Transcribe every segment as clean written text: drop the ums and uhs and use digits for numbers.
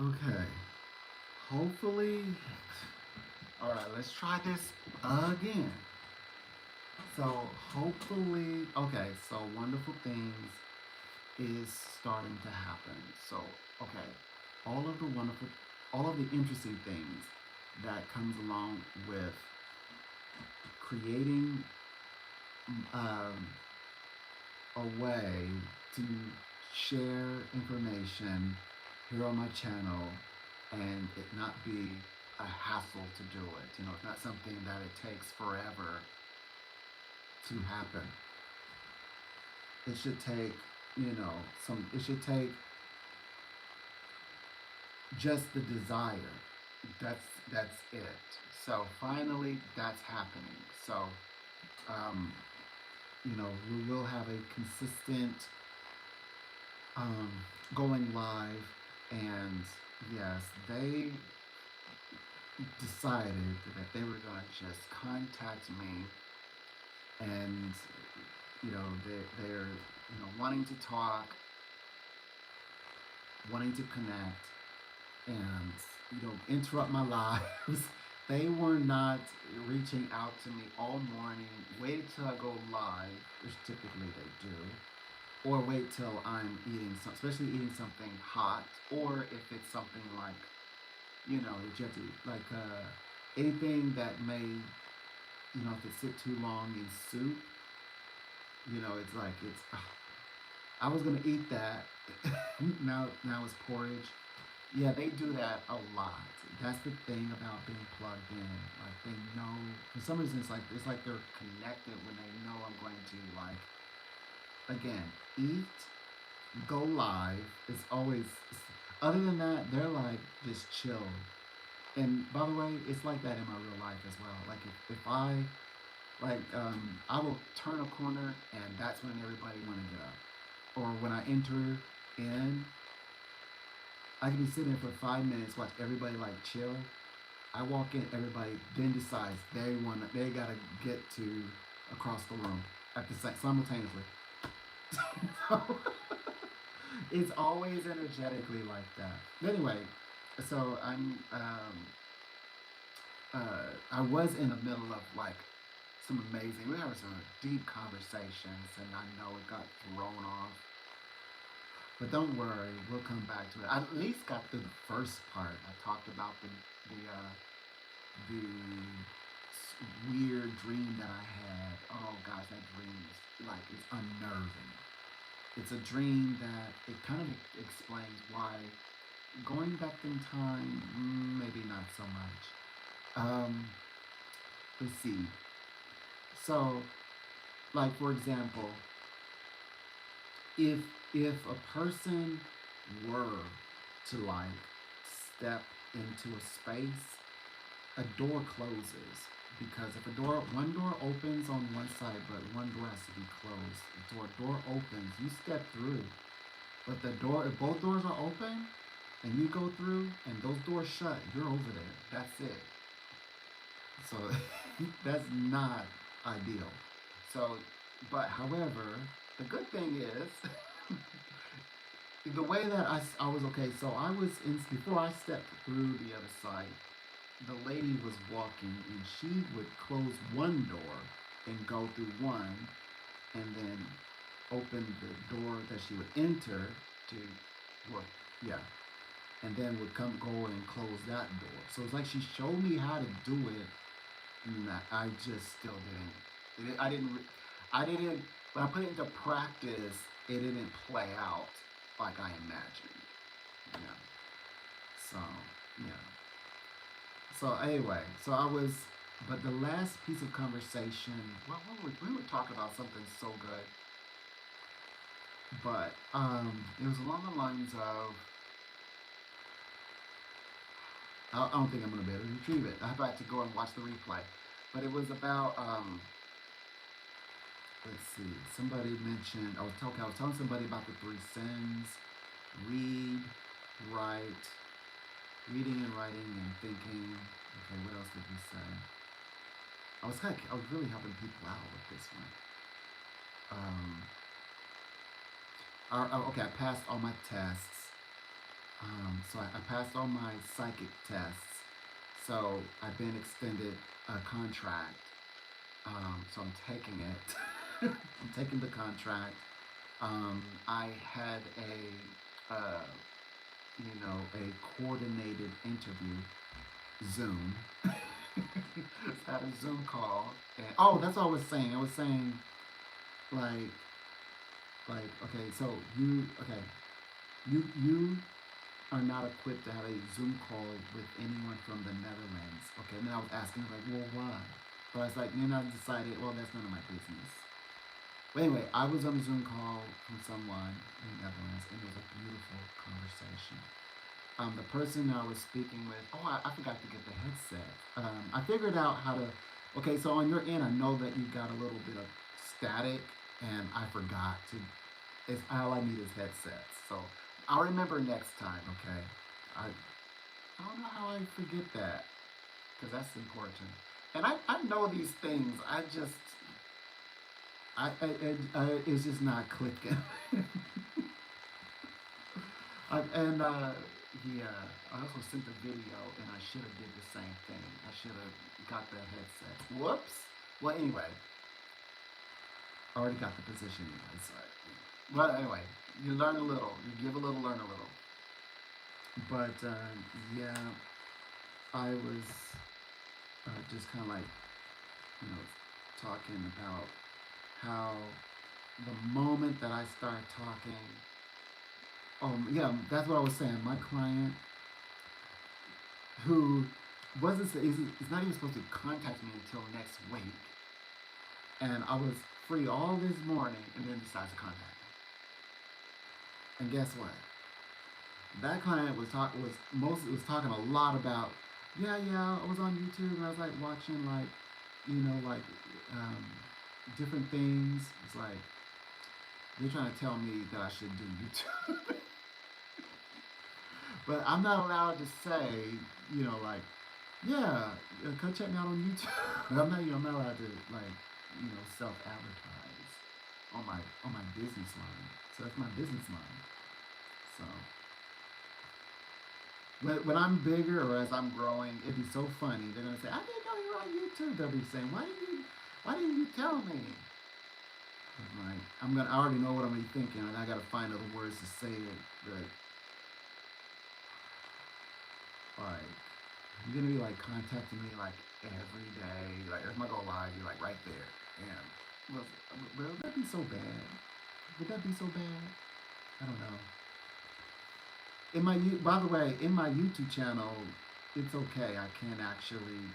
Okay. Hopefully. All right, let's try this again. So, hopefully. Okay, so wonderful things is starting to happen. So, okay. All of the wonderful, all of the interesting things that comes along with creating um, a way to share information here on my channel and it not be a hassle to do it. It's not something that it takes forever to happen. It should take, it should take just the desire. That's it. So finally that's happening. So um, we will have a consistent um, going live, and yes, they decided that they were going to just contact me, and they're wanting to talk, wanting to connect, and interrupt my lives. They were not reaching out to me all morning. Waited till I go live, which typically they do, or wait till I'm eating some, especially eating something hot, or if it's something like, that you have to like anything that may, if it sit too long in soup, it's like I was gonna eat that. Now it's porridge. Yeah, they do that a lot. That's the thing about being plugged in. Like they know, for some reason, it's like they're connected when they know I'm going to again eat, go live. It's always, other than that, they're like just chill. And by the way, it's like that in my real life as well. Like if I I will turn a corner and that's when everybody want to get up. Or when I enter in, I can be sitting there for 5 minutes, watch everybody like chill. I walk in, everybody then decides they gotta get to across the room at the same simultaneously. So it's always energetically like that. Anyway, so I was in the middle of like some amazing. We were having some deep conversations, and I know it got thrown off. But don't worry, we'll come back to it. I at least got through the first part. I talked about the weird dream that I had. Oh gosh, that dream is like it's unnerving. It's a dream that it kind of explains why going back in time, maybe not so much. Um, let's see. So, like for example, if a person were to like step into a space, a door closes, because if one door opens on one side but one door has to be closed. The door opens, you step through, but the door, if both doors are open and you go through and those doors shut, you're over there. That's it. So that's not ideal. So, but however, the good thing is the way that I was okay. So I was in, before I stepped through the other side, the lady was walking and she would close one door and go through one and then open the door that she would enter to work. Yeah. And then would come go and close that door. So it's like she showed me how to do it, and I just still didn't. I didn't. When I put it into practice, it didn't play out like I imagined. You know. So yeah. So anyway, so I was, but the last piece of conversation, well, we were talking about something so good, but it was along the lines of, I don't think I'm gonna be able to retrieve it. I have to go and watch the replay, but it was about let's see, somebody mentioned, I was telling somebody about the three sins: read, write, reading and writing and thinking. Okay, what else did we say? I was really helping people out with this one. Okay, I passed all my tests. I passed all my psychic tests. So I've been extended a contract. So I'm taking it. I'm taking the contract. I had a coordinated interview, Zoom. Had a Zoom call, and oh, that's what I was saying. I was saying like okay, so you are not equipped to have a Zoom call with anyone from the Netherlands. Okay, and then I was asking like, well, why? But I was like, then I decided, well, that's none of my business. But anyway, I was on a Zoom call from someone in the Netherlands, and it was a beautiful conversation. The person I was speaking with, oh, I forgot to get the headset. I figured out how to, okay, so on your end, I know that you got a little bit of static, and I forgot to, it's all I need is headsets. So I'll remember next time, okay? I don't know how I forget that, because that's important. And I know these things, it's just not clicking. And yeah, I also sent the video, and I should have did the same thing. I should have got the headset. Whoops. Well, anyway, I already got the positioning. But anyway, you learn a little. You give a little, learn a little. But yeah, I was just kind of like, you know, talking about how the moment that I started talking, yeah, that's what I was saying. My client, who wasn't, is not even supposed to contact me until next week, and I was free all this morning, and then decides to contact me. And guess what? That client was talking a lot about, yeah, I was on YouTube, and I was like watching like, like um, different things. It's like they're trying to tell me that I should do YouTube. But I'm not allowed to say, like, yeah, come check me out on YouTube. I'm not allowed to like, self advertise on my business line. So that's my business line. So when I'm bigger or as I'm growing, it'd be so funny. They're gonna say, I didn't know you were on YouTube. They'll be saying, why didn't you tell me? I'm like, I already know what I'm gonna be thinking, and I gotta find other words to say it. But like, you're gonna be like contacting me like every day. Like, if I go live, you're like right there. And would that be so bad? Would that be so bad? I don't know. By the way, in my YouTube channel, it's okay. I can actually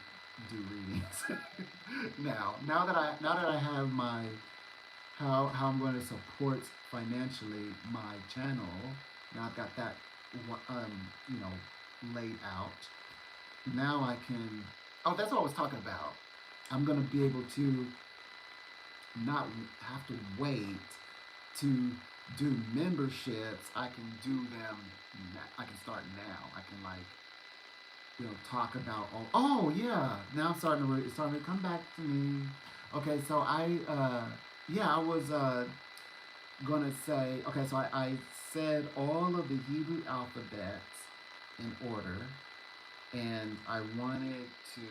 do readings now that I have my how I'm going to support financially my channel. Now I've got that you know laid out. Now I can. Oh, that's what I was talking about. I'm going to be able to not have to wait to do memberships. I can do them. I can start now. I can like talk about oh yeah. Now it's starting to come back to me. Okay, so I was gonna say okay. So I said all of the Hebrew alphabets in order, and I wanted to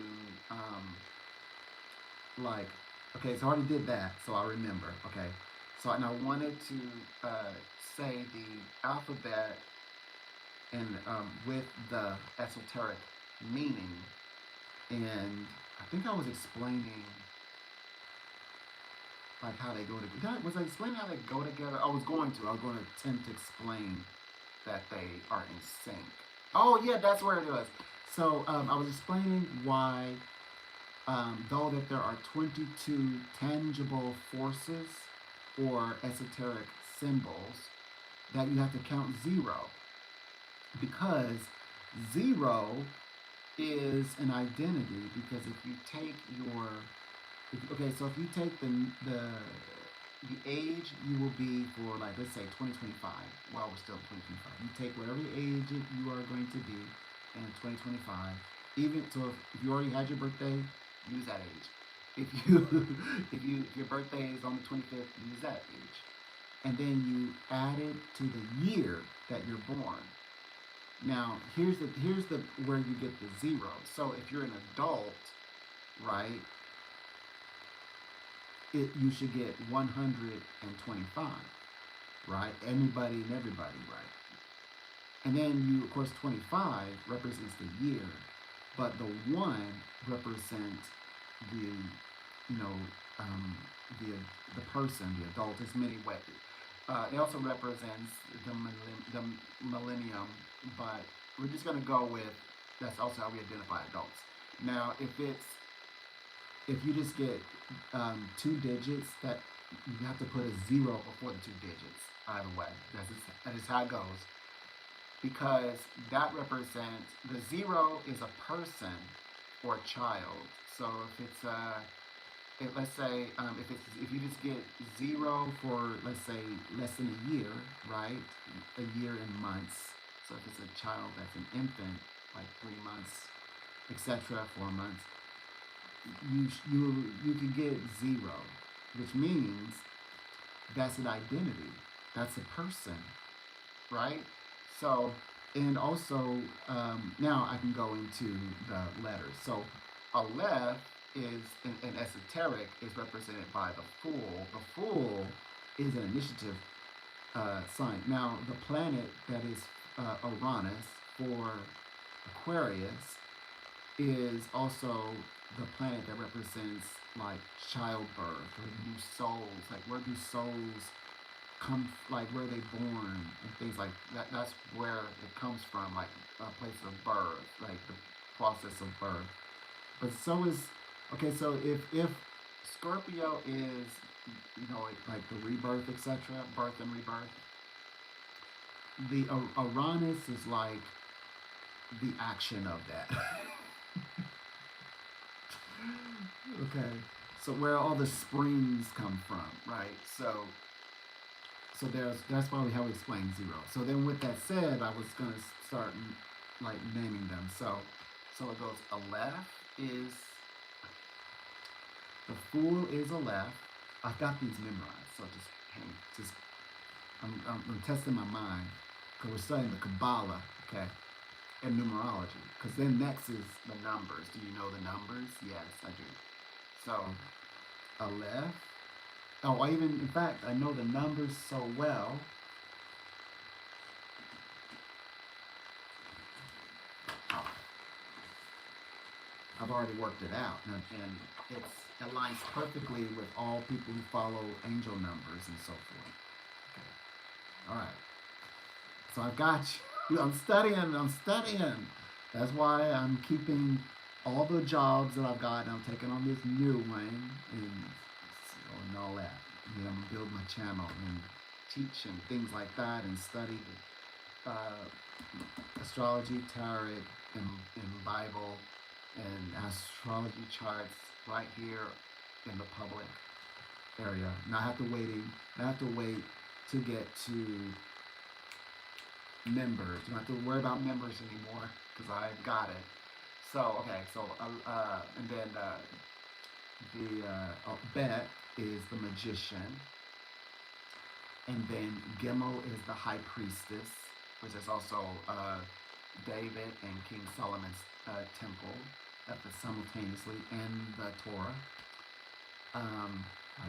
like okay. So I already did that, so I remember. Okay, so and I wanted to say the alphabet and with the esoteric meaning, and I think I was explaining like how they go together. Was I explaining how they go together? I was going to. I was going to attempt to explain that they are in sync. Oh yeah, that's where it was. So I was explaining why, though that there are 22 tangible forces or esoteric symbols, that you have to count zero, because zero is an identity. Because if you take if you take the age you will be for, like, let's say 2025, while we're still in 2025, you take whatever age you are going to be in 2025. Even so, if you already had your birthday, use that age. If if your birthday is on the 25th, use that age, and then you add it to the year that you're born. Now, here's the where you get the zero. So if you're an adult, right, you should get 125, right? Anybody and everybody, right? And then you, of course, 25 represents the year, but the one represents the, you know, um, the the person, the adult. There's many ways. It also represents the millennium, but we're just going to go with that's also how we identify adults. Now, if you just get two digits, that you have to put a zero before the two digits. Either way, that is how it goes because that represents the zero is a person or a child. So if it's let's say if you just get zero for let's say less than a year, right? A year in months. So if it's a child that's an infant, like 3 months, etc., 4 months, you can get zero, which means that's an identity. That's a person, right? So, and also now I can go into the letters. So, Aleph is in esoteric is represented by the fool. The fool is an initiative sign. Now, the planet that is Uranus for Aquarius is also the planet that represents like childbirth or new souls. Like where do souls come? Like where are they born and things like that. That's where it comes from. Like a place of birth, like the process of birth. But so is okay. So if Scorpio is like the rebirth, etc., birth and rebirth. The Uranus is like the action of that. Okay, so where all the springs come from, right? So that's probably how we explain zero. So then with that said, I was gonna start like naming them. So it goes Aleph is the fool is Aleph. I've got these memorized, so just I'm testing my mind because we're studying the Kabbalah, okay, and numerology. Because then next is the numbers. Do you know the numbers? Yes, I do. So Aleph. Oh, in fact, I know the numbers so well. I've already worked it out, and it aligns perfectly with all people who follow angel numbers and so forth. Okay. All right. So I've got you. I'm studying. I'm studying. That's why I'm keeping all the jobs that I've got, and I'm taking on this new one and all that. You know, I'm build my channel and teach and things like that, and study uh, astrology, tarot, and Bible, and astrology charts right here in the public area. Not have to wait to get to members. You don't have to worry about members anymore because I've got it. So okay, so and then Bet is the magician, and then Gimel is the high priestess, which is also David and King Solomon's temple at the simultaneously in the Torah.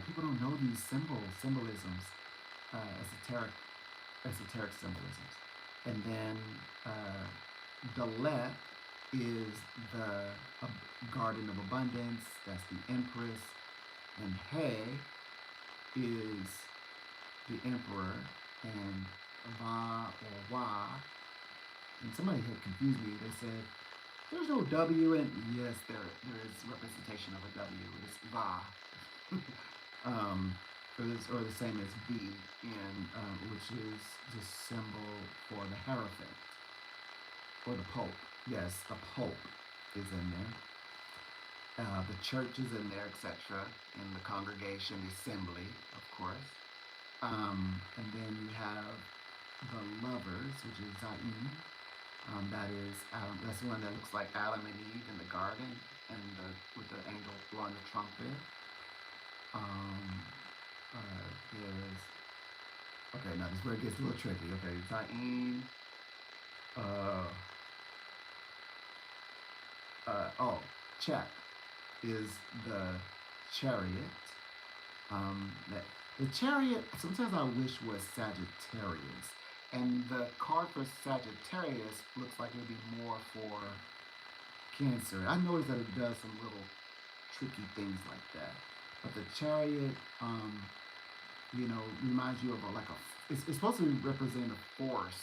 People don't know these symbolisms, esoteric symbolisms, and then Dalet is the garden of abundance. That's the empress, and He is the emperor, and Va or Wa. And somebody had confused me. They said there's no W in. Yes, there is representation of a W. It's Va. Or the same as V, which is the symbol for the Hierophant or the Pope. Yes, the Pope is in there. The church is in there, etc. And the congregation, the assembly, of course. And then you have the lovers, which is Zayin. That's the one that looks like Adam and Eve in the garden, and with the angel blowing the trumpet. There's okay. Now this is where it gets a little tricky. Okay, Zayin. Oh, check is the chariot. That the chariot sometimes I wish was Sagittarius, and the card for Sagittarius looks like it would be more for Cancer. I noticed that it does some little tricky things like that, but the chariot, reminds you of like a. It's supposed to represent a force,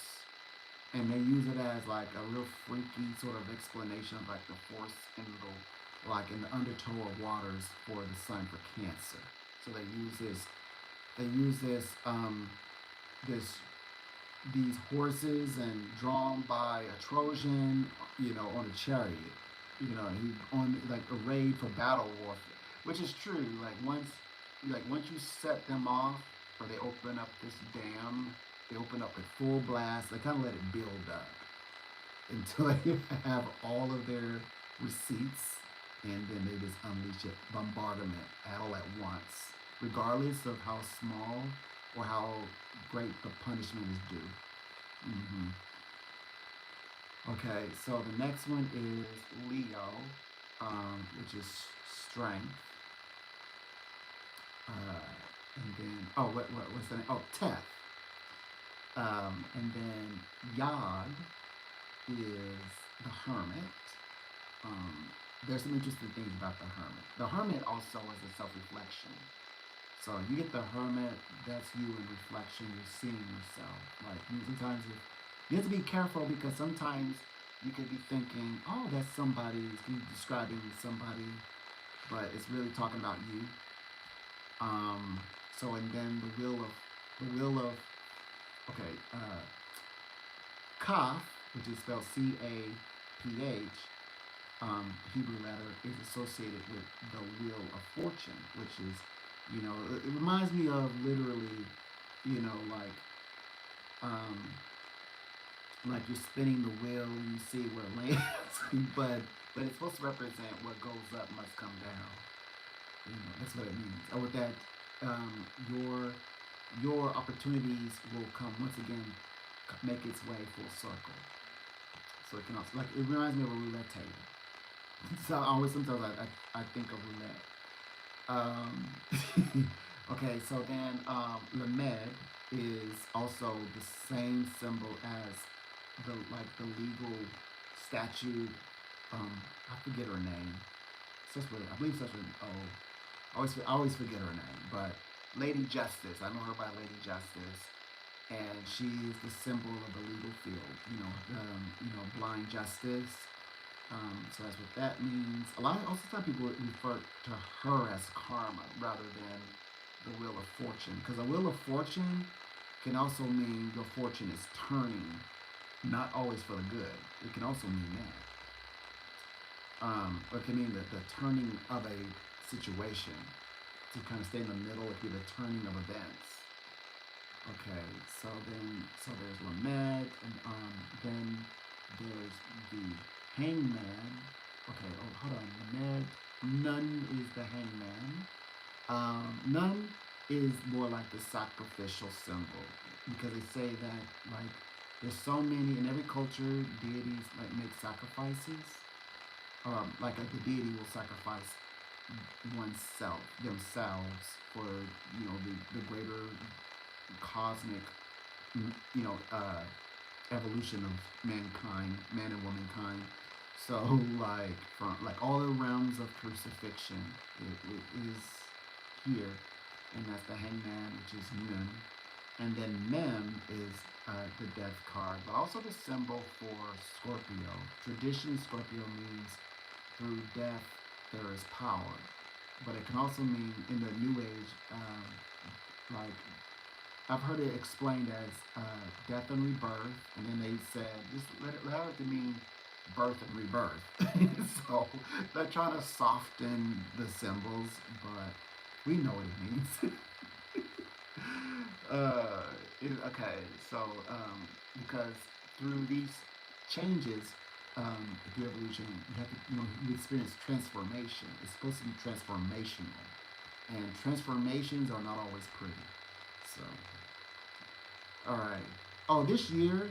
and they use it as like a real freaky sort of explanation of like the force in the like in the undertow of waters for the sun for Cancer. So they use this these horses and drawn by a Trojan, on a chariot, he on like arrayed for battle warfare, which is true. Like once you set them off, or they open up this dam, they open up at full blast. They kind of let it build up until they have all of their receipts, and then they just unleash it, bombardment all at once, regardless of how small or how great the punishment is due. hmm Okay, so the next one is Leo, which is strength. And then, what's the name? Oh, Teth. And then Yod is the hermit. Um, there's some interesting things about the hermit. The hermit also is a self-reflection. So you get the hermit, that's you in reflection. You're seeing yourself. Like sometimes you have to be careful, because sometimes you could be thinking, "Oh, that's somebody." It's describing somebody, but it's really talking about you. So and then the will of okay, Kaf, which is spelled Caph, Hebrew letter, is associated with the wheel of fortune, which is, it reminds me of literally, like, like you're spinning the wheel and you see where it lands, but it's supposed to represent what goes up must come down. That's what it means. Or with that, um, your your opportunities will come once again, make its way full circle. So it can also, like, it reminds me of a roulette table. So I always sometimes I think of roulette. Okay, so then Lamed is also the same symbol as the legal statue. I forget her name. I believe such with oh, I always forget her name, but Lady Justice. I know her by Lady Justice, and she is the symbol of the legal field. Blind justice. So that's what that means. Also some people refer to her as karma rather than the wheel of fortune, because the wheel of fortune can also mean your fortune is turning, not always for the good. It can also mean that. Or it can mean the turning of a situation, to kind of stay in the middle, if you're the turning of events. Okay, so there's Lamed, and then there's the Hangman. Okay, oh, hold on. Lamed. Nun is the Hangman. Nun is more like the sacrificial symbol, because they say that, like, there's so many in every culture, deities like make sacrifices. Like the deity will sacrifice themselves for, the greater cosmic, you know uh, evolution of mankind, man and womankind. So like from like all the realms of crucifixion, it is here, and that's the hangman, which is Nun. And then Mem is the death card, but also the symbol for Scorpio. Tradition, Scorpio means through death there is power, but it can also mean in the New Age, like I've heard it explained as death and rebirth, and then they said just let it to mean birth and rebirth. So they're trying to soften the symbols, but we know what it means. uh, okay, so because through these changes, through evolution, you have to, you experience transformation. It's supposed to be transformational, and transformations are not always pretty. So, all right. Oh, this year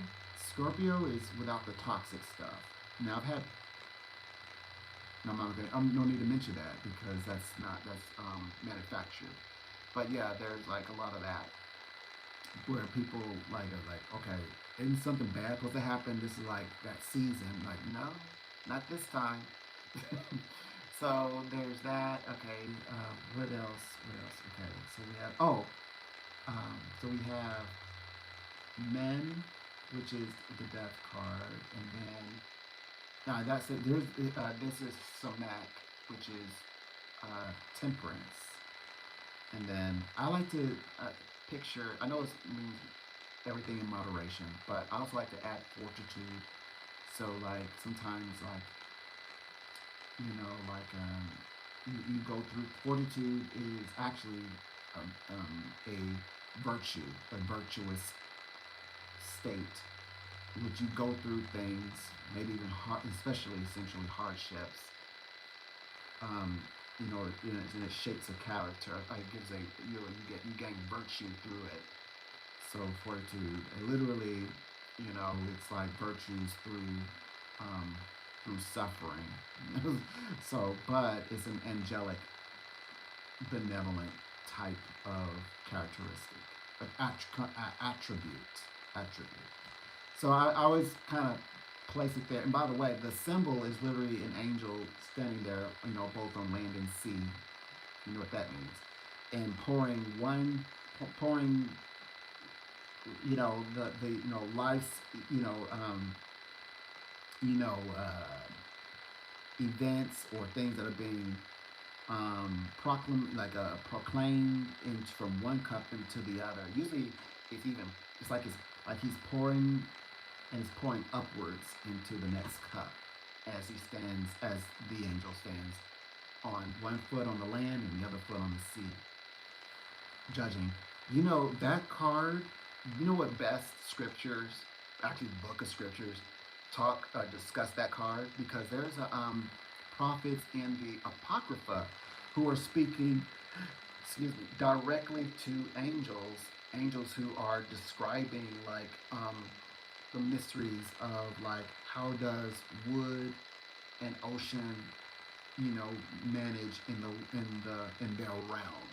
Scorpio is without the toxic stuff. Now I've had No, I'm not gonna, no need to mention that because that's manufactured. But yeah, there's like a lot of that where people like are like, okay, isn't something bad supposed to happen? This is like that season. Like, no, not this time. So there's that. Okay, what else? What else? Okay, so we have so we have men, which is the death card, and then that's it. There's this is Somak, which is temperance, and then I like to picture. I know it means everything in moderation, but I also like to add fortitude. So like sometimes like you go through fortitude is actually a virtue, a virtuous state, which you go through things, maybe even hard, especially essentially hardships. Um, and it shapes a character. It gives you gain virtue through it. So fortitude, and literally, it's like virtues um, through suffering. So, but it's an angelic, benevolent type of characteristic, of attribute. So I always kind of place it there. And by the way, the symbol is literally an angel standing there, both on land and sea. You know what that means. And pouring, the life's, you know, um, you know, events or things that are being proclaimed from one cup into the other. Usually, it's like he's pouring and is pouring upwards into the next cup as the angel stands on one foot on the land and the other foot on the sea, judging. That card. You know what best scriptures, actually book of scriptures, discuss that card because there's prophets in the Apocrypha who are speaking, excuse me, directly to angels who are describing like the mysteries of like how does wood and ocean, manage in their realm,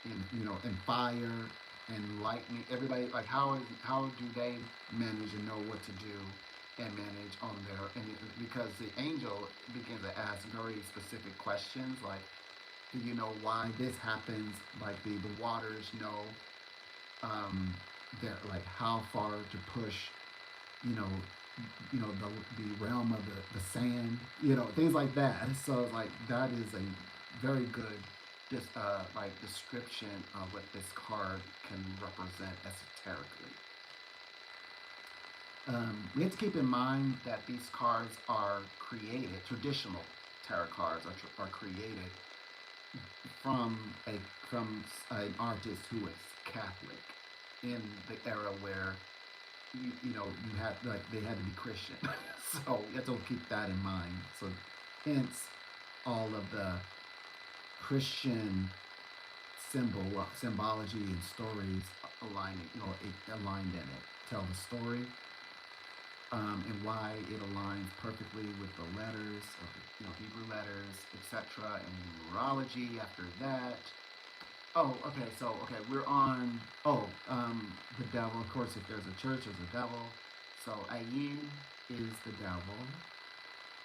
in fire and lightning. Everybody like how do they manage and know what to do and manage on their and because the angel begins to ask very specific questions like, do you know why this happens? Like the waters know they're like how far to push, you know, the realm of the sand, things like that. So like that is a very good just like description of what this card can represent esoterically. We have to keep in mind that these cards are created. Traditional tarot cards are created from a from an artist who is Catholic in the era where you had like they had to be Christian. So you have to keep that in mind. So hence all of the Christian symbology and stories aligning, aligned in it. Tell the story, and why it aligns perfectly with the letters, of Hebrew letters, etc. And numerology after that. Oh, okay. So, okay, we're on. The devil. Of course, if there's a church, there's a devil. So, Ayin is the devil,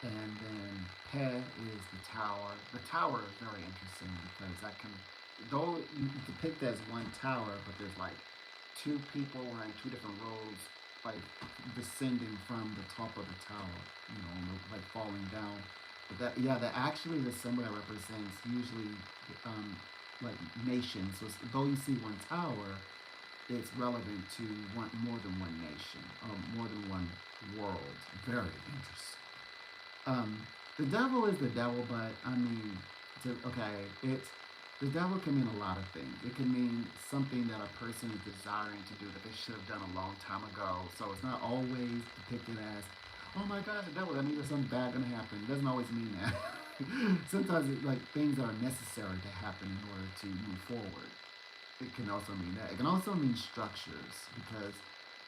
and then Pe is the tower. The tower is very interesting because that can, though you depict as one tower, but there's like two people wearing two different robes, like descending from the top of the tower, like falling down. But that actually the symbol that represents usually like nations. So though you see one tower, it's relevant to more than one nation, more than one world. Very interesting. The devil is the devil, but I mean, it's the devil can mean a lot of things. It can mean something that a person is desiring to do that they should have done a long time ago. So it's not always depicted as, oh my God, the devil. That means there's something bad going to happen. It doesn't always mean that. Sometimes like things are necessary to happen in order to move forward. It can also mean that. It can also mean structures because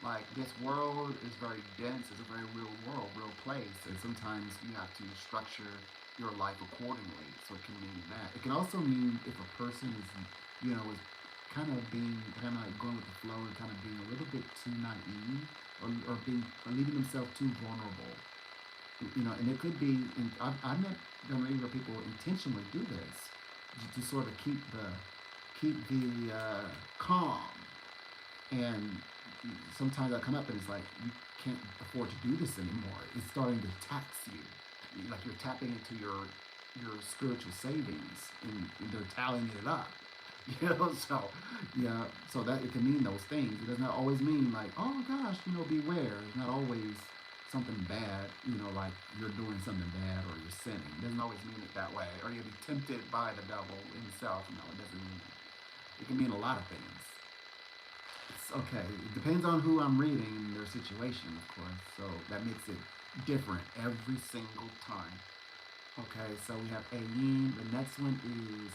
like this world is very dense. It's a very real world, real place, and sometimes you have to structure. your life accordingly. So it can mean that. It can also mean if a person is kind of being kind of like going with the flow and kind of being a little bit too naive or leaving themselves too vulnerable. And it could be. And I've met where people intentionally do this to sort of keep the calm. And sometimes I come up and it's like you can't afford to do this anymore. It's starting to tax you. Like you're tapping into your spiritual savings, and they're tallying it up. So yeah, so that it can mean those things. It does not always mean like, oh gosh, beware. It's not always something bad, like you're doing something bad or you're sinning. It doesn't always mean it that way. Or you'll be tempted by the devil himself. No, it doesn't mean that. It can mean a lot of things. It's okay. It depends on who I'm reading and their situation, of course. So that makes it different every single time. Okay, so we have Ayin. The next one is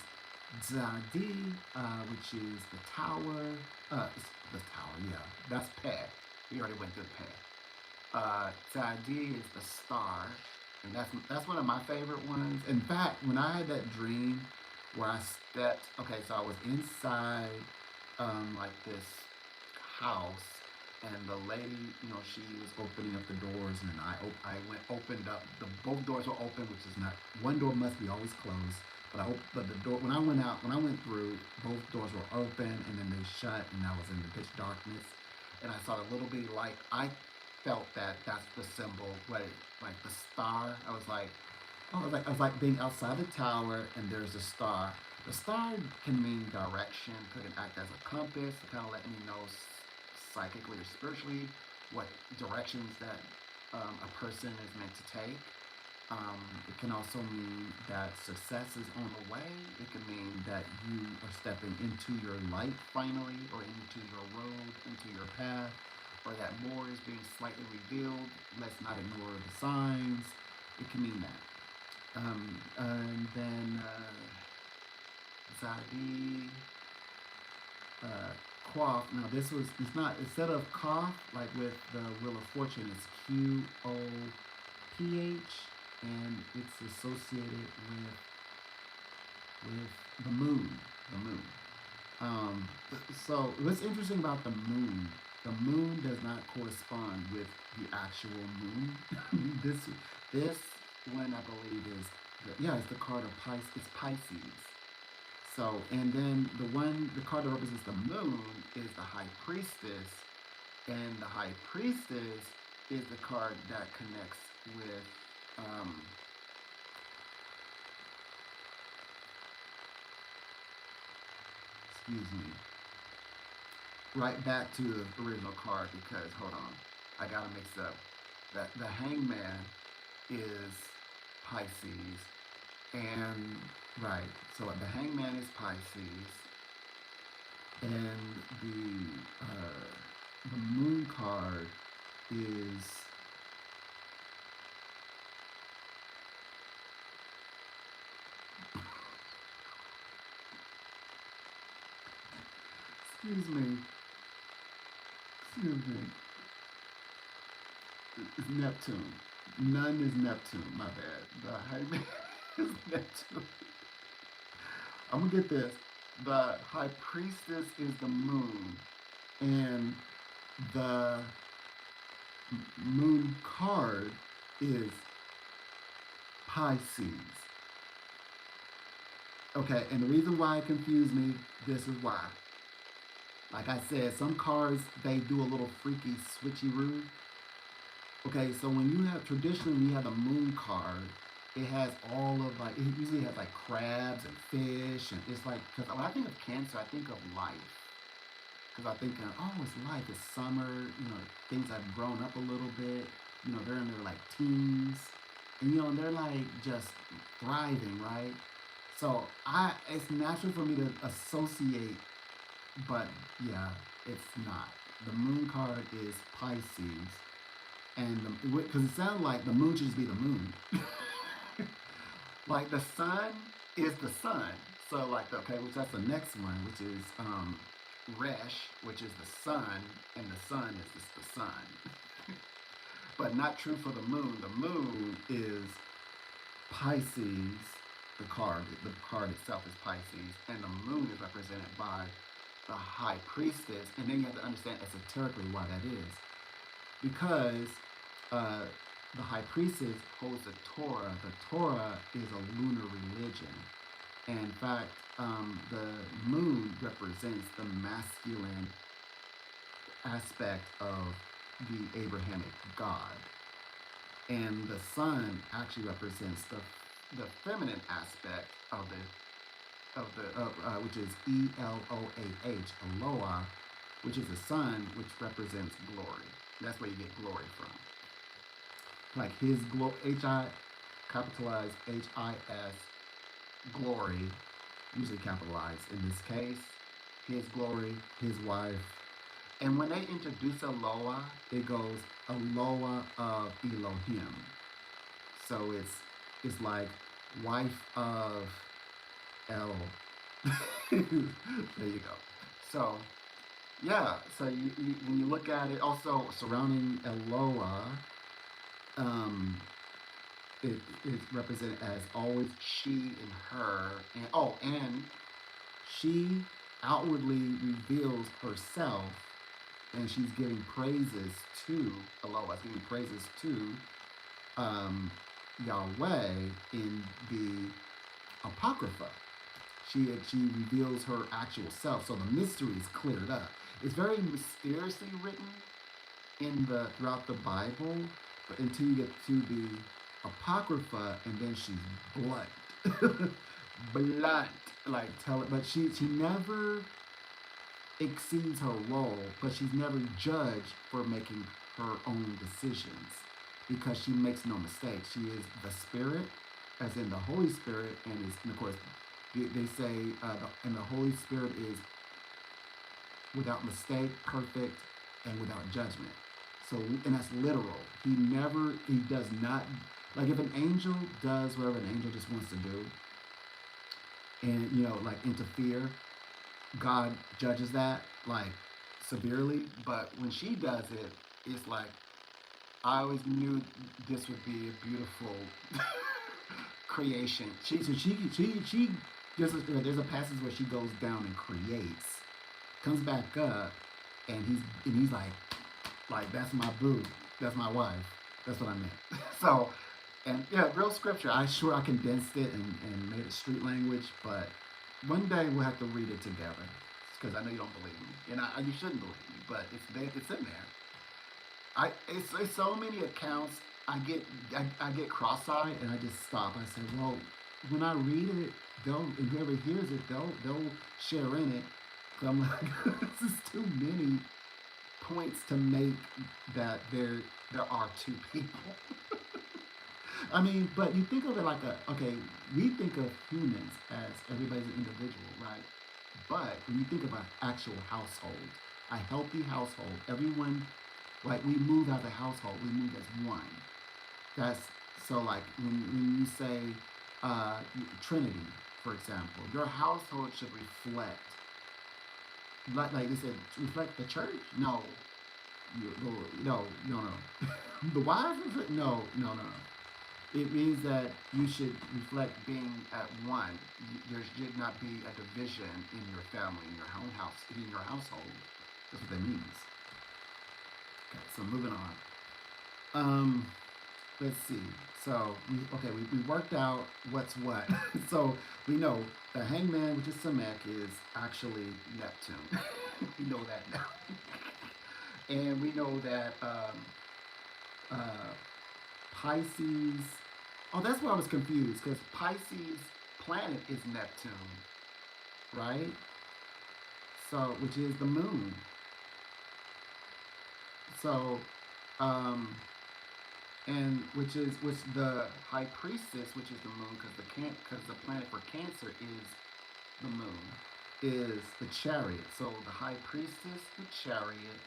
Zadi, which is the tower. The tower, yeah. That's Pe. We already went through Pe. Zadi is the star. And that's one of my favorite ones. In fact, when I had that dream where I stepped, okay, so I was inside like this house, and the lady, she was opening up the doors, and then I opened up both doors were open, which is not one door must be always closed, but the door when I went through, both doors were open, and then they shut, and I was in the pitch darkness, and I saw a little bitty light. I felt that's the symbol, like the star. I was like being outside the tower, and there's a star. The star can mean direction, could act as a compass to kind of let me know psychically or spiritually what directions that a person is meant to take. It can also mean that success is on the way. It can mean that you are stepping into your light finally, or into your road, into your path, or that more is being slightly revealed. Let's not ignore the signs. It can mean that. And then Zadi, Quoth. Now it's not, instead of Koth, like with the Wheel of Fortune, it's Qoth, and it's associated with the moon. The moon. So what's interesting about the moon does not correspond with the actual moon. This one I believe is it's the card of Pisces. It's Pisces. So, and then the card that represents the moon is the High Priestess, and the High Priestess is the card that connects with excuse me, right back to the original card, because hold on, I gotta mix up that the Hangman is Pisces, and right, so the Hangman is Pisces, and the Moon card is excuse me, excuse me, it's Neptune. None is Neptune. My bad. The Hangman is Neptune. I'm gonna get this. The High Priestess is the Moon, and the Moon card is Pisces. Okay, and the reason why it confused me, this is why. Like I said, some cards they do a little freaky switcheroo. Okay, so traditionally when you have the moon card, it has all of like, it usually has like crabs and fish, and it's like, because when I think of Cancer, I think of life. Because I think, oh, it's life, it's summer, things have grown up a little bit, they're in their like teens, and they're like just thriving, right? So it's natural for me to associate, but yeah, it's not. The moon card is Pisces, and because it sounds like the moon should just be the moon. Like the sun is the sun. So like, okay, which that's the next one, which is Resh, which is the sun, and the sun is just the sun. But not true for the moon. The moon is Pisces, the card itself is Pisces, and the moon is represented by the high priestess. And then you have to understand esoterically why that is. Because uh, the high priestess holds the Torah. The Torah is a lunar religion. And in fact, the moon represents the masculine aspect of the Abrahamic God, and the sun actually represents the feminine aspect of which is Elohah, which is the sun, which represents glory. That's where you get glory from. Like his glory, capitalized HIS, glory, usually capitalized in this case, his glory, his wife. And when they introduce Eloah, it goes Eloah of Elohim. So it's like wife of El. There you go. So yeah, so when you look at it, also surrounding Eloah, um, it is represented as always she and her, and she outwardly reveals herself, and she's giving praises to Eloah, giving praises to Yahweh in the Apocrypha. She reveals her actual self, so the mystery is cleared up. It's very mysteriously written throughout the Bible, but until you get to the Apocrypha, and then she's blunt, blunt, like tell it. But she never exceeds her role, but she's never judged for making her own decisions because she makes no mistakes. She is the Spirit, as in the Holy Spirit, and of course they say, and the Holy Spirit is without mistake, perfect, and without judgment. So, and that's literal. He does not, like if an angel does whatever an angel just wants to do, and like interfere, God judges that like severely. But when she does it, it's like, I always knew this would be a beautiful creation. There's a passage where she goes down and creates, comes back up, and he's like that's my boo, that's my wife, that's what I meant. So, and yeah, real scripture. I condensed it and made it street language, but one day we'll have to read it together because I know you don't believe me, and you shouldn't believe me, but it's in there. It's so many accounts. I get cross-eyed and I just stop. I say, well, when I read it, and whoever hears it, they'll share in it. So I'm like, this is too many points to make that there are two people. I mean, but you think of it like we think of humans as everybody's an individual, right? But when you think of an actual household, a healthy household, everyone, like we move as a household, we move as one. That's so like when you say Trinity, for example, your household should reflect, like they said, reflect the church. No, no. The wives, no. It means that you should reflect being at one. There should not be a division in your family, in your own house, in your household. That's what that means. Okay, so moving on. Let's see. So we worked out what's what. So we know the hangman, which is Samek, is actually Neptune. We know that now. And we know that Pisces. Oh, that's why I was confused, because Pisces planet is Neptune, right? So, which is the moon. So, and which the high priestess, which is the moon, because the planet for Cancer is the moon, is the chariot. So the high priestess, the chariot,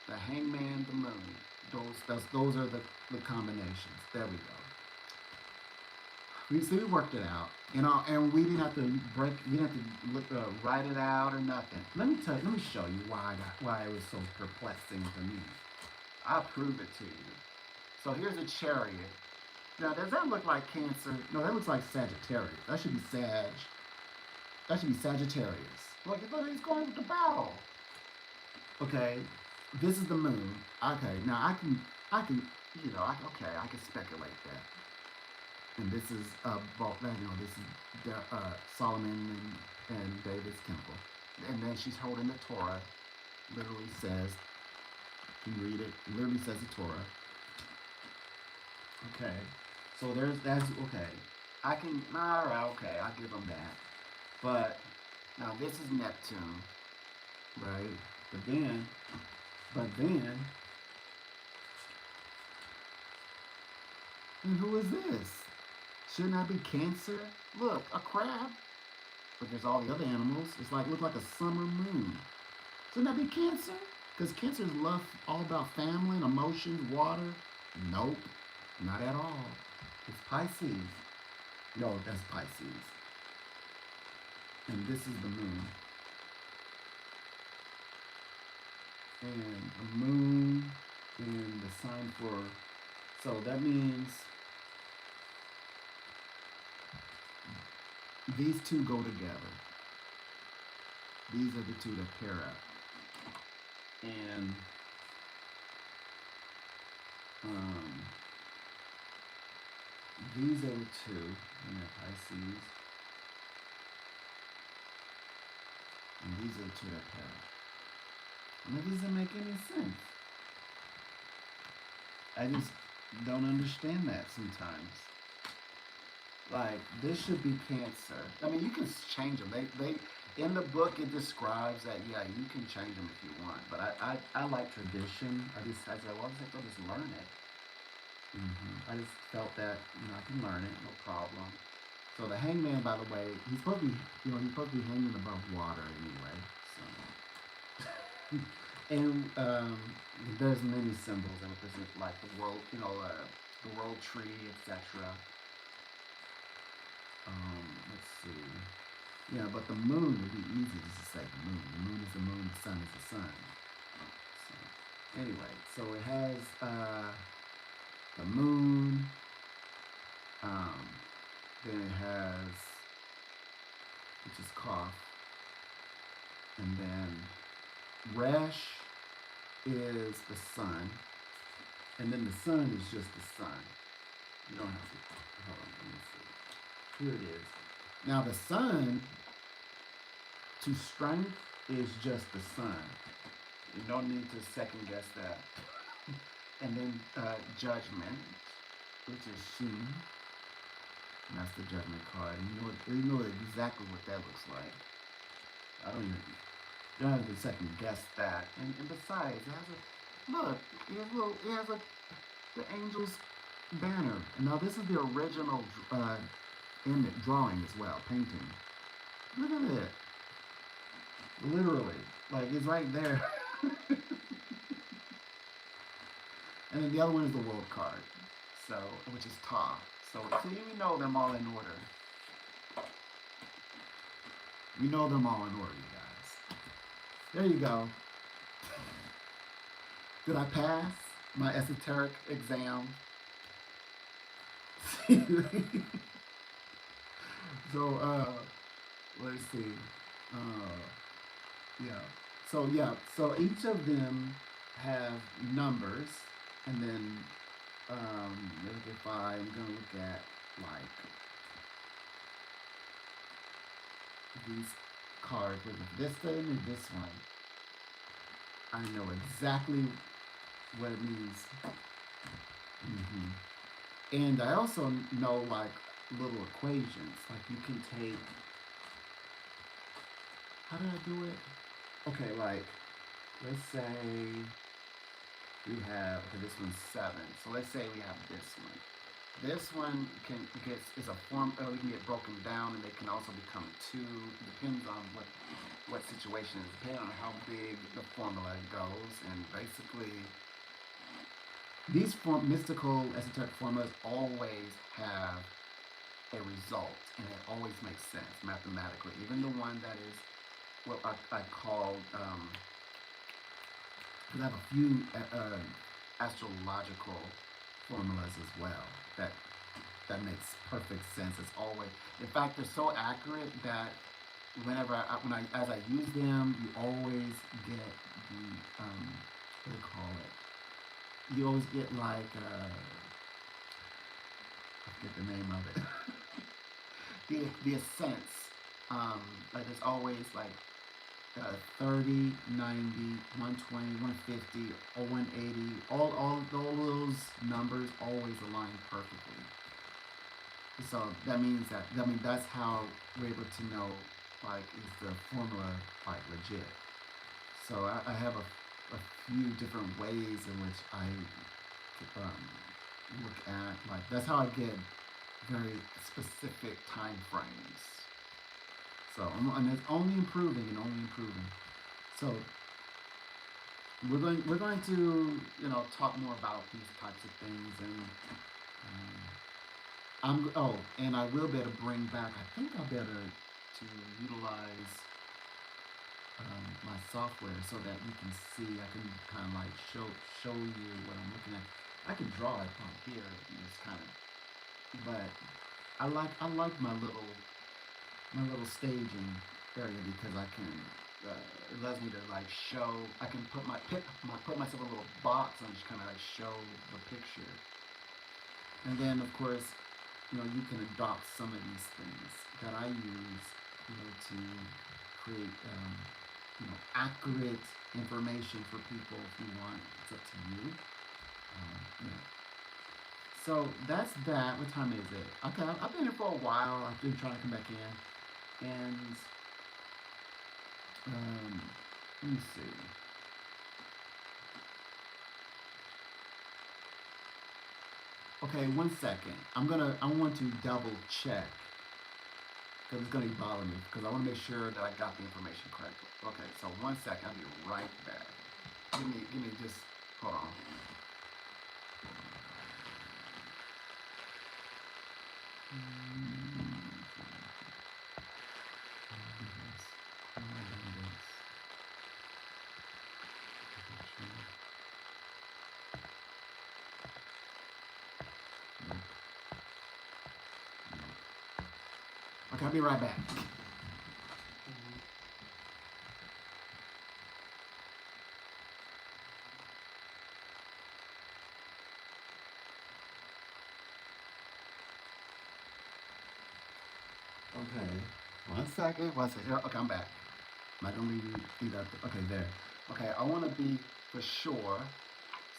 the hangman, the moon. Those are the combinations. There we go. We worked it out, and we didn't have to write it out or nothing. Let me show you why it was so perplexing to me. I'll prove it to you. So here's a chariot. Now, does that look like Cancer? No, that looks like Sagittarius. That should be Sag. That should be Sagittarius. Look, he's going to battle. Okay, this is the moon. Okay, now I can, okay, I can speculate that. And this is, this is Solomon and David's temple. And then she's holding the Torah. Literally says, you can read it. Literally says the Torah. Okay, so that's okay. I can, all right, okay, I'll give them that. But now this is Neptune, right? But then, and who is this? Shouldn't that be Cancer? Look, a crab. But there's all the other animals. It's like look like a summer moon. Shouldn't that be Cancer? Because Cancer is love all about family and emotions, water. Nope, not at all. It's Pisces. No, that's Pisces. And this is the moon. And a moon and the sign for, so that means these two go together. These are the two that pair up. And these are the two, and they're Pisces. And these are the two that pair up. And that doesn't make any sense. I just don't understand that sometimes. Like, this should be Cancer. I mean, you can change them. They in the book it describes that, yeah, you can change them if you want. But I like tradition. I said, well, I'll just learn it. I just felt that, I can learn it, no problem. So the hangman, by the way, he's supposed to be, he's supposed to be hanging above water anyway. So, and there's many symbols that represent like the world, the world tree, etc. Let's see. Yeah, but the moon would be easy just to say the moon. The moon is the moon, the sun is the sun. So, anyway, so it has the moon. Then it has, which is Koth. And then Resh is the sun. And then the sun is just the sun. You don't have to, hold on, let me see. Here it is. Now the sun, to strength, is just the sun. You don't need to second guess that. And then judgment, which is Shin. And that's the judgment card. And you know exactly what that looks like. You don't have to second guess that. And besides, it has a, look, it has the angel's banner. And now this is the original image, drawing as well, painting. Look at it. Literally. Like, it's right there. And then the other one is the world card. So, which is Ta. So you know them all in order. You know them all in order, you guys. There you go. Did I pass my esoteric exam? So, let's see. Yeah. So each of them have numbers, and then if I'm gonna look at like these cards, with this one and this one, I know exactly what it means. And I also know like little equations. Like you can take, how did I do it? Okay, like let's say we have, okay, this one's 7. So let's say we have this one. This one is a form, we can get broken down, and they can also become 2. Depends on what situation is, depending on how big the formula goes. And basically, these mystical esoteric formulas always have a result, and it always makes sense mathematically. Even the one that is what I call, because I have a few astrological formulas as well. That that makes perfect sense. It's always, in fact, they're so accurate that whenever as I use them, you always get the what do you call it? You always get like I forget the name of it. The sense. Like it's always like 30, 90, 120, 150, or 180. All those numbers always align perfectly. So that means that's how we're able to know like is the formula like legit. So I have a few different ways in which I look at like that's how I get very specific time frames. So and it's only improving and only improving. So we're going to talk more about these types of things um, and I will be able to bring back. I think I'll be able to utilize my software so that you can see. I can kind of like show you what I'm looking at. I can draw it on here. And it's kind of, but I like my little staging area because I can. It allows me to like show. I can put myself in a little box and just kind of like show the picture. And then of course, you can adopt some of these things that I use, to create, accurate information for people if you want. It's up to you. Yeah. So that's that. What time is it? Okay, I've been here for a while. I've been trying to come back in, and um, let me see. Okay, 1 second. I want to double check because it's gonna be bothering me because I want to make sure that I got the information correct. Okay, so 1 second. I'll be right back. Give me just hold on. Okay, I'll be right back. Okay, 1 second. 1 second. Okay, I'm back. I'm not gonna leave you that. Okay, there. Okay, I want to be for sure.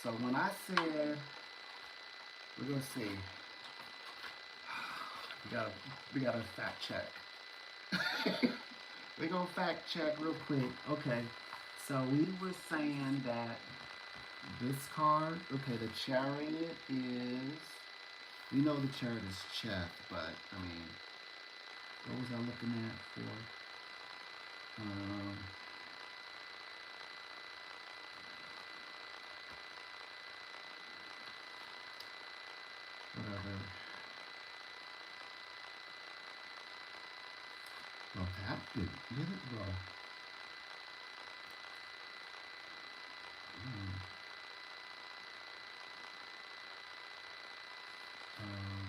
So when I said we're gonna see, we gotta fact check. We're gonna fact check real quick. Okay, so we were saying that this card. Okay, the chariot is. We know the chariot is check, but I mean, what was I looking at for? Um, whatever. Well, that did it? Well, hmm, um,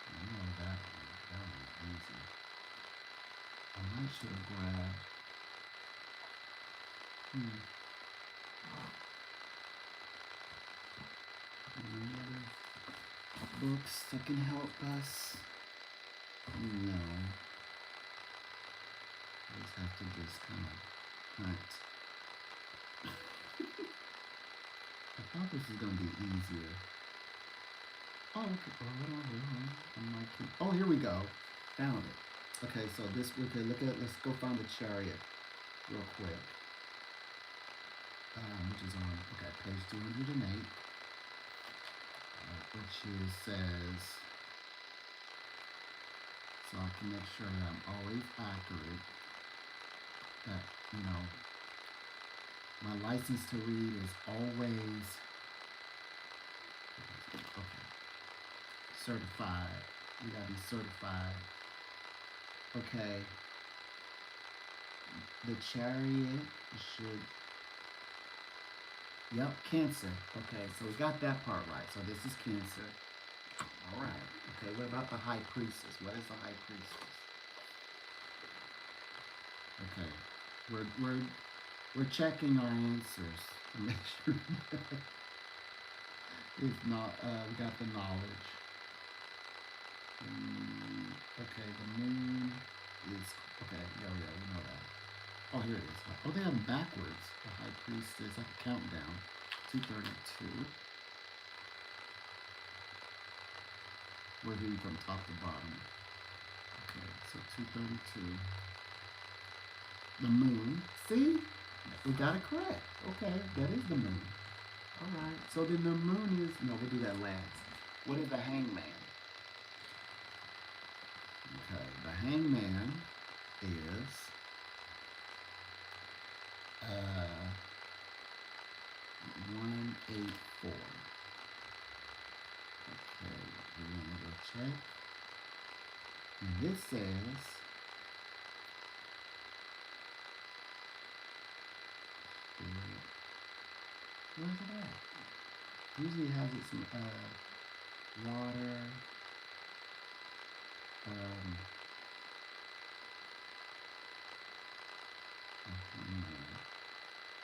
I know that one. That one was easy. I might should have grabbed. Hmm. Any other books that can help us? No. I just have to just kind of hunt. I thought this was gonna be easier. Oh, okay. Oh, hold on, hold on. Oh, here we go. Found it. Okay, so this. Okay, look at. Let's go find the chariot real quick. Which is on. Okay, page 208, which is says. So I can make sure that I'm always accurate. That my license to read is always okay. Certified. You gotta be certified. Okay. The chariot should Yep, Cancer. Okay, so we got that part right. So this is Cancer. All right. Okay, what about the High Priestess? What is the High Priestess? Okay, we're checking our answers to make sure it's not we got the knowledge. Okay, the moon is okay. Yeah, yeah, we know that. Oh, here it is. Oh, they have them backwards. The High Priestess, like a countdown. 232. We're reading from top to bottom. Okay, so 232. The moon. See? We got it correct. Okay, that is the moon. All right. So then the moon is. No, we'll do that last. What is the hangman? Okay, the hangman is. Uh, 184. Okay, we're gonna go check. And this says. Where's it at? Usually it has its water. Um,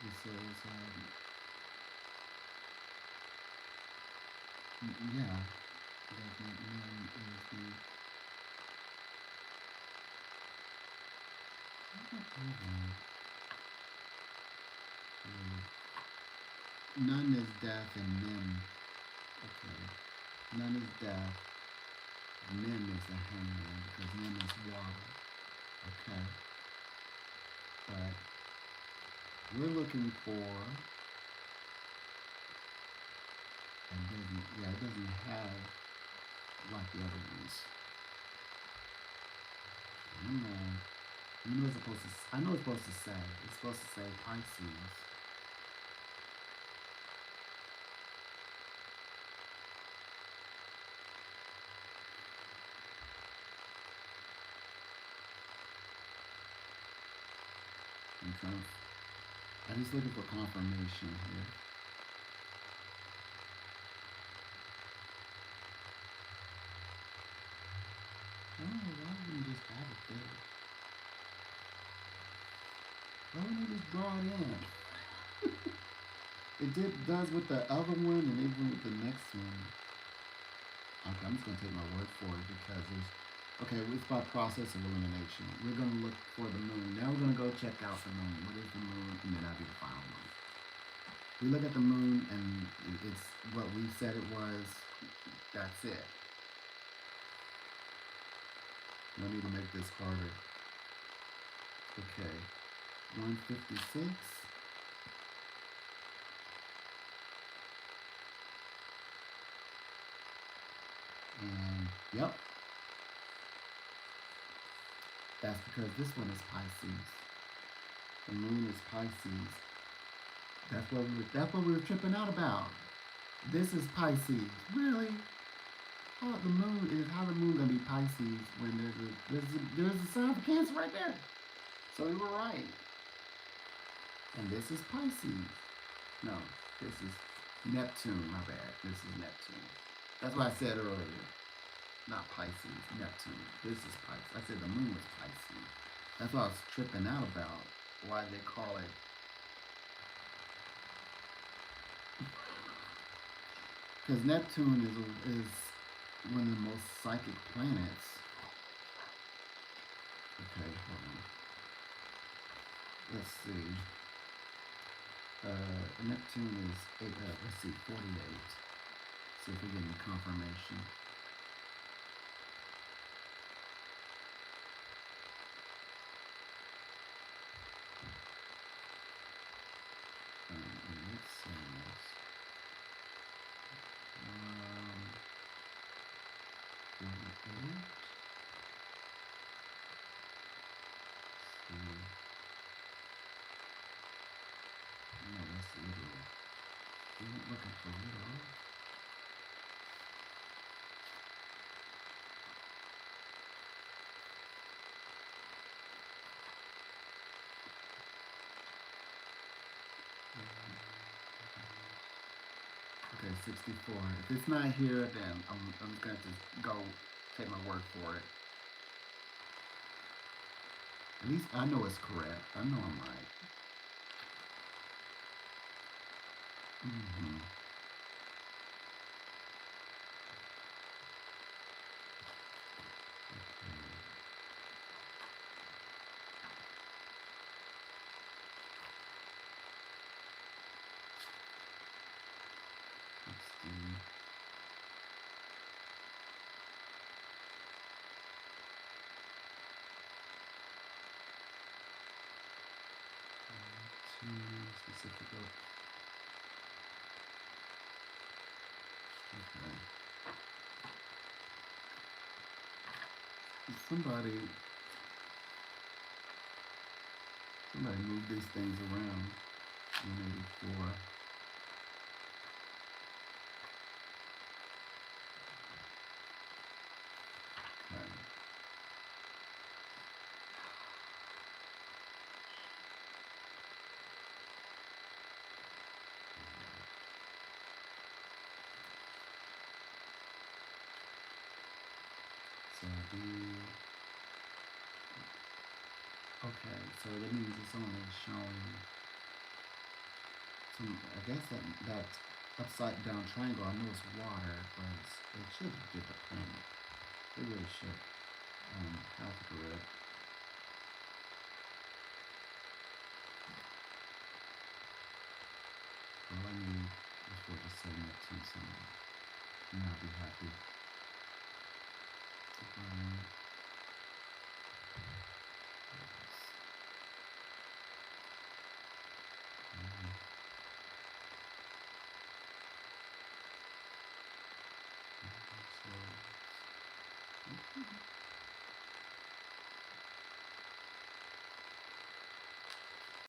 it says yeah. That man is the. None is death and Nim. Okay. None is death. Nim is the hangman because Nim is water. Okay. But we're looking for it doesn't have like the other ones. I don't know. You know it's supposed to I know it's supposed to say. It's supposed to say Pisces. I'm just looking for confirmation here. Oh, why wouldn't you just have it there? Why wouldn't you just draw it in? Does with the other one and even with the next one. Okay, I'm just gonna take my word for it because there's okay, it's by process of elimination. We're gonna look for the moon. Now we're gonna go check out the moon. What is the moon? And then that'll be the final one. We look at the moon and it's what we said it was. That's it. No need to make this harder. Okay. 156. And yep. That's because this one is Pisces. The moon is Pisces. That's what we were tripping out about. This is Pisces. Really? How the moon is how the moon gonna be Pisces when there's a sign for Cancer right there. So we were right. And this is Pisces. No, this is Neptune. My bad. This is Neptune. That's what I said earlier. Not Pisces. Neptune. This is Pisces. I said the moon was Pisces. That's what I was tripping out about. Why they call it. Because Neptune is one of the most psychic planets. Okay, hold on. Let's see. Neptune is let's see, 48. See if we get any confirmation. And it says 48. No, that's literal. We weren't looking for literal. Okay, 64. If it's not here, then I'm going to just go take my word for it. At least I know it's correct. I know I'm right. Mm-hmm. Okay. Let's see. Two specific. Okay. Somebody, somebody move these things around. 184. Okay. So the okay, so that means it's only showing some. I guess that upside down triangle. I know it's water, but it should get the planet. It really should. Have to do it. All I need is for it to send it to someone, and I'll be happy.